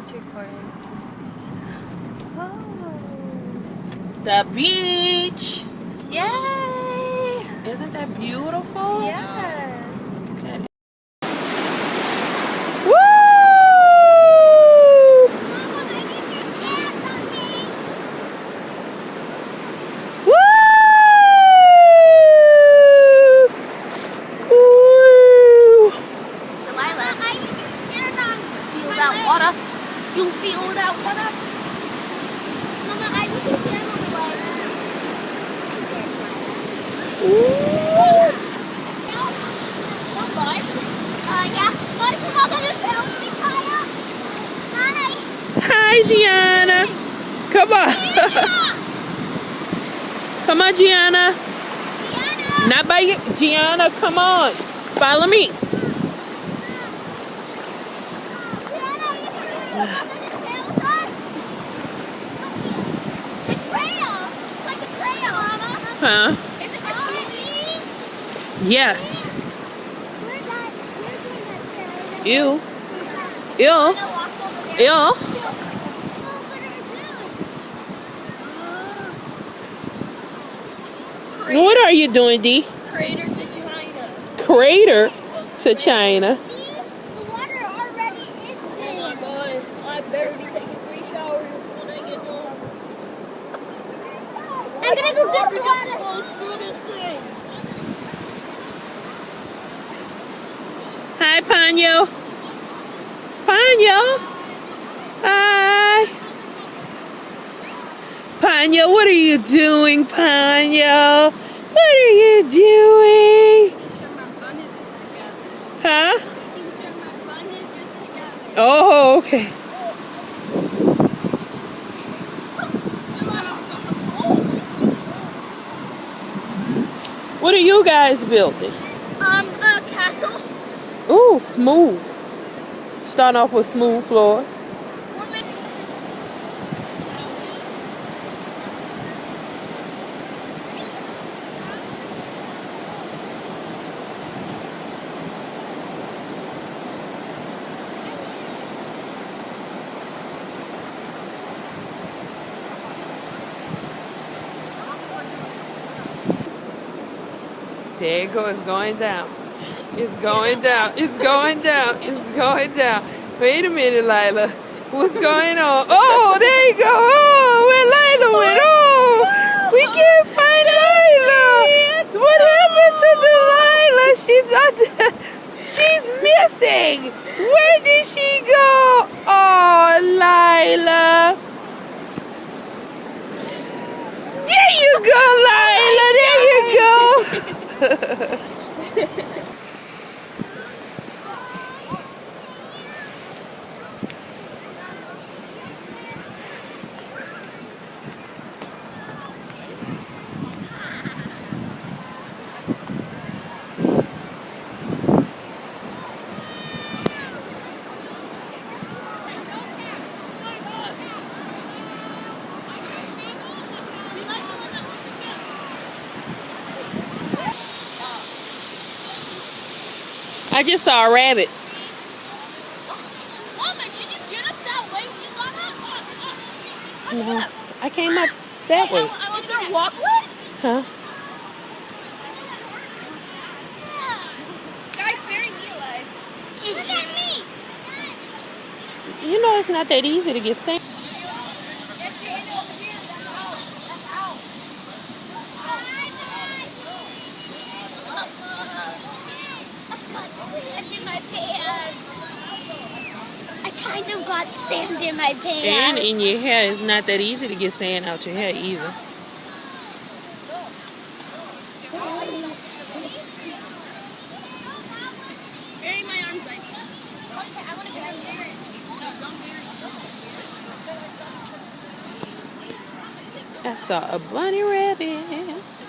It's recording. Oh. The beach. Yay! Isn't that beautiful? Yes. Woo! Woo! Woo! Delilah, feel that water. You feel that water? Mama, I will do stand on the leg. Don't bite. Yeah. Want to come out on the trail with me, Kaya? Hi. Hi, Gianna. Come on. Come on, Gianna. Diana. Not by you. Gianna, come on. Follow me. Diana, you can come out on the trail with us? The trail. It's like a trail. Mama. Huh? Is it the sea? Yes. Where's that? You're doing that trail. Ew. Ew. Wanna walk over there? Ew. Oh, what are we doing? What are you doing, Dee? Crater to China. Crater to China. See? The water already is Oh there. my god. I better be taking 3 showers when I get home. I'm gonna go get Water the just water. flows through this thing. Hi, Panyo. Panyo. Hi. Panyo, what are you doing, Panyo? What are you doing? Huh? Oh, okay. What are you guys building? A castle. Ooh, smooth. Starting off with smooth floors. There it goes. It's going down. It's going down. It's going down. It's going down. Wait a minute, Lila. What's going on? Oh, there you go. Oh, where Lila went? Oh, we can't find Lila. What happened to Delilah? She's missing. Where did she go? Oh, Lila. There you go, Lila. There you go. I just saw a rabbit. Mama, did you get up that way when you got up? I came up that way. Was there a walkway? Huh? Guys, bury me alive. Look at me. You know it's not that easy to get sand. Sand in my pants. I kind of got sand in my pants. And in your hair, it's not that easy to get sand out your hair either. Bury my arms, Ivy. Okay, I want to bury it. No, don't bury it. I saw a bunny rabbit.